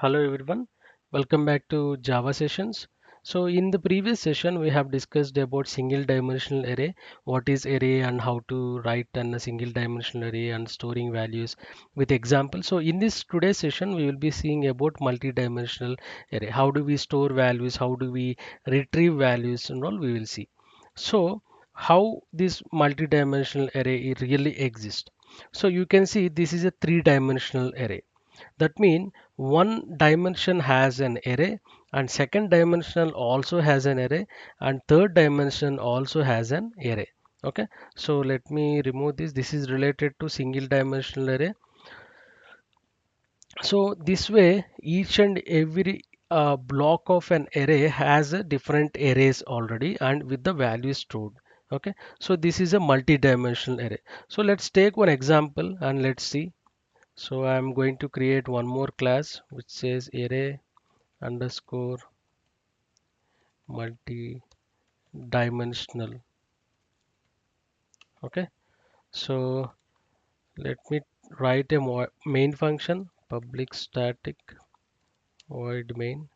Hello everyone, welcome back to Java sessions. So in the previous session we have discussed about single dimensional array, what is array and how to write a single dimensional array and storing values with example. So in this today's session we will be seeing about multi-dimensional array. How do we store values, how do we retrieve values and all we will see. So how this multi-dimensional array really exists. So you can see this is a three-dimensional array. That means one dimension has an array and second dimension also has an array and third dimension also has an array. Okay, so let me remove this. This is related to single dimensional array. So this way each and every block of an array has a different arrays already and with the values stored. Okay, so this is a multi-dimensional array. So let's take one example and let's see. So I'm going to create one more class which says array underscore multi-dimensional. Okay, so let me write a main function public static void main.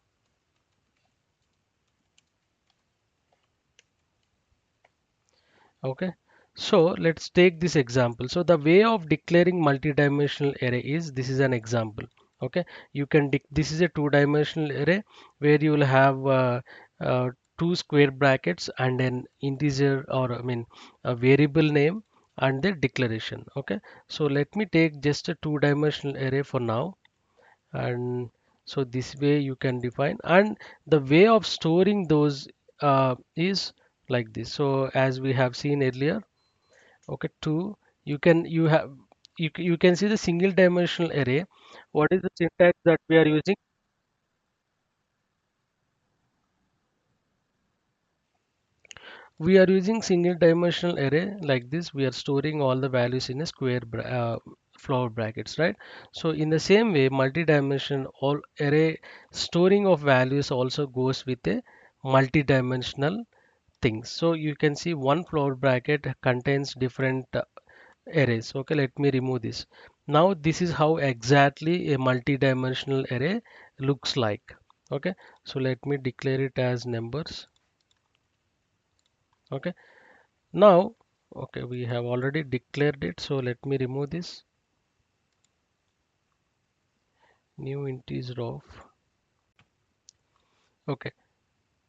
Okay, so let's take this example. So the way of declaring multi-dimensional array is this is an example. Okay, you can this is a two-dimensional array where you will have uh, two square brackets and an integer or I mean a variable name and the declaration. Okay, so let me take just a two-dimensional array for now, and so this way you can define, and the way of storing those is like this. So as we have seen earlier, okay, two, you have you can see the single dimensional array. What is the syntax that we are using? We are using single dimensional array like this. We are storing all the values in a square flower brackets, right? So in the same way, multi-dimensional all array storing of values also goes with a multi-dimensional things. So you can see one flower bracket contains different arrays. Okay, let me remove this. Now this is how exactly a multi-dimensional array looks like. Okay, so let me declare it as numbers. Okay, now, okay, we have already declared it. So let me remove this new integer of. Okay,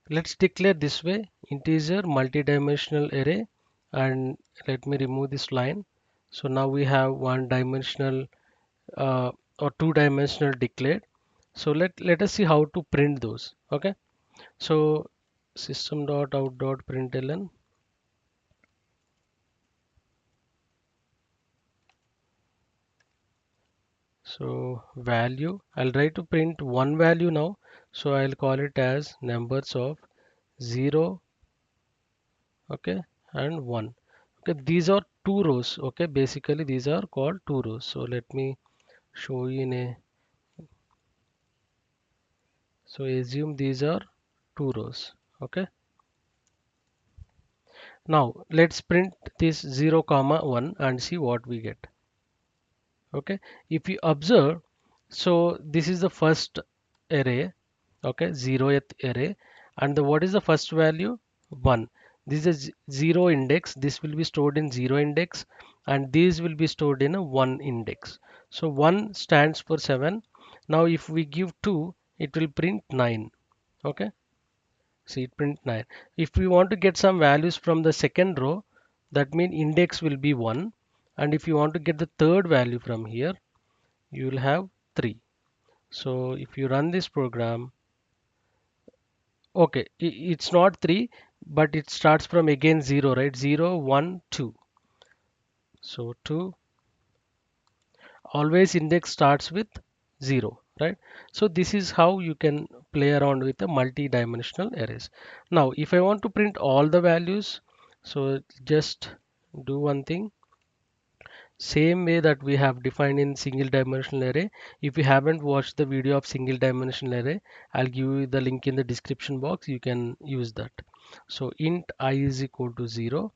let's declare this way integer multi-dimensional array, and let me remove this line. So now we have one dimensional or two-dimensional declared. So let us see how to print those. Okay, so System.out.println. So value, I'll try to print one value now. So I'll call it as numbers of 0, okay, and 1. Okay, these are two rows. Okay, basically these are called two rows. So let me show you in a, so assume these are two rows. Okay, now let's print this 0 comma 1 and see what we get. Okay, if you observe, so this is the first array, okay, 0th array, and the what is the first value? 1. This is 0 index, this will be stored in 0 index, and these will be stored in a 1 index. So 1 stands for 7. Now if we give 2, it will print 9. Okay, see it print 9. If we want to get some values from the second row, that means index will be 1, and if you want to get the third value from here, you will have 3. So if you run this program, okay, it's not 3, but it starts from again 0, right? 0 1 2. So 2, always index starts with 0, right? So this is how you can play around with the multi-dimensional arrays. Now if I want to print all the values, so just do one thing, same way that we have defined in single dimensional array. If you haven't watched the video of single dimensional array, I'll give you the link in the description box, you can use that. So int I is equal to 0,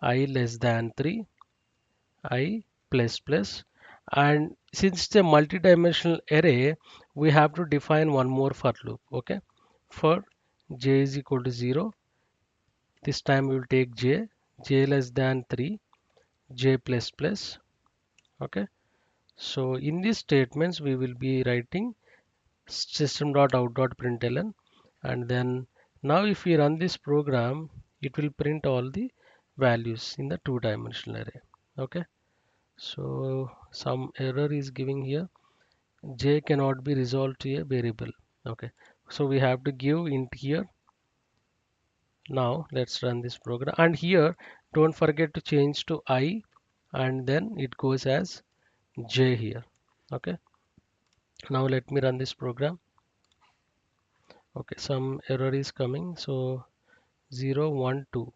I less than 3, I plus plus, And since it's a multi-dimensional array, we have to define one more for loop. Okay, for j is equal to 0, this time we will take j less than 3, j plus plus. Okay, so in these statements we will be writing System.out.println, and then now if we run this program, it will print all the values in the two-dimensional array. Okay, so some error is giving here. J cannot be resolved to a variable. Okay, so we have to give int here. Now let's run this program, and here don't forget to change to I, and then it goes as j here. Okay, now let me run this program. Okay, some error is coming, so 0 1 2.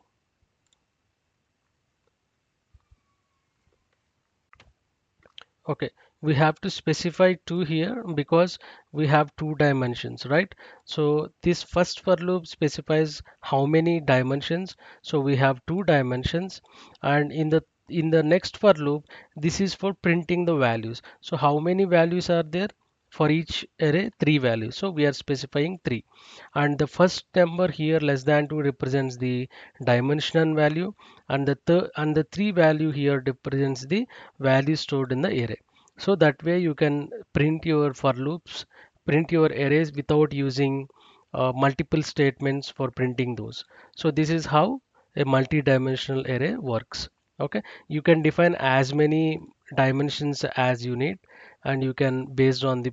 Okay, we have to specify 2 here because we have 2 dimensions, right? So this first for loop specifies how many dimensions. So we have 2 dimensions, and in the next for loop, this is for printing the values. So how many values are there? For each array, 3 values. So we are specifying 3. And the first number here less than 2 represents the dimensional value, and the 3 value here represents the value stored in the array. So that way you can print your for loops, print your arrays without using multiple statements for printing those. So this is how a multi-dimensional array works. Okay, you can define as many dimensions as you need, and you can based on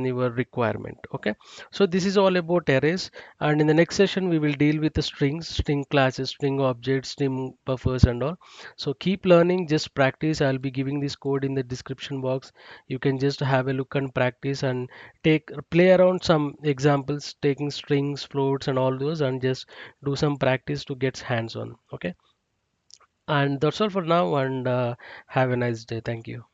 your requirement. Okay, so this is all about arrays, and in the next session we will deal with the strings, string classes, string objects, string buffers and all. So keep learning, just practice. I'll be giving this code in the description box. You can just have a look and practice, and take play around some examples taking strings, floats and all those, and just do some practice to get hands on. Okay, and that's all for now, and have a nice day. Thank you.